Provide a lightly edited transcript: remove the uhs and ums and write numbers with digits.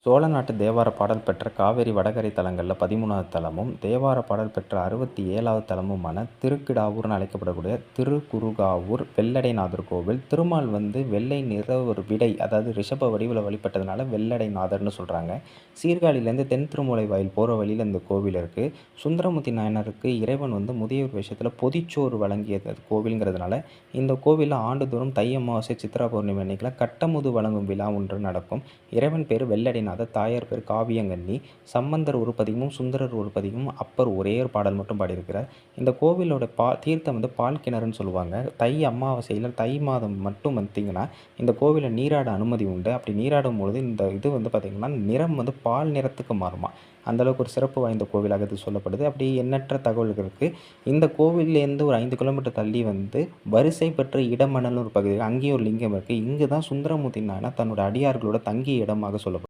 சோழ நாட்டு தேவார பாடல் பெற்ற காவேரி வடகரை தலங்களில் 13வது தலமும், தேவார பாடல் பெற்ற 67வது தலமுமான திருக்கிடாவூர்னு அழைக்கப்படக்கூடிய திருக்குறுகாவூர் வெள்ளடைநாதர் கோவில். திருமால் வெள்ளை நிற ஒரு விடை, அதாவது ரிஷப வடிவில் வழிபட்டதுனால வெள்ளடைநாதர்னு சொல்கிறாங்க. சீர்காழியிலேருந்து தென் திருமுலை வாயில் போகிற வழியில் இந்த கோவில் இருக்குது. சுந்தரமூர்த்தி நாயனருக்கு இறைவன் முதியோர் விஷயத்தில் பொதிச்சோறு வழங்கிய கோவிலுங்கிறதுனால இந்த கோவிலில் ஆண்டுதோறும் தை அமாவாசை சித்ரா பௌர்ணமி அன்னைக்கெல்லாம் கட்டமுது வழங்கும் விழா ஒன்று நடக்கும். இறைவன் பேர் வெள்ளடைநாதர், தாயார் பேர் காவியங்கண்ணி. சம்பந்தர் ஒரு பதிகமும் சுந்தரர் ஒரு பதிகமும், அப்பர் ஒரே ஒரு பாடல் மட்டும் பாடியிருக்கிறார். இந்த கோவிலோட தீர்த்தம் பால் கிணறுன்னு சொல்லுவாங்க. தை அமாவாசையில் தை மாதம் மட்டும் பார்த்திங்கன்னா இந்த கோவிலில் நீராட அனுமதி உண்டு. அப்படி நீராடும் பொழுது இந்த இது பார்த்திங்கன்னா நிறம் பால் நிறத்துக்கு மாறுமா. அந்தளவுக்கு ஒரு சிறப்பு வாய்ந்த கோவிலாக இது சொல்லப்படுது. அப்படி எண்ணற்ற தகவல்களுக்கு இந்த கோவிலேருந்து ஒரு 5 கிலோமீட்டர் தள்ளி வரிசை பெற்ற இடமணல்னு ஒரு பகுதி, அங்கேயும் ஒரு லிங்கம் இருக்குது. இங்கு தான் சுந்தரமூர்த்தி நாயனார் தன்னோட அடியார்களோட தங்கிய இடமாக சொல்லப்படுது.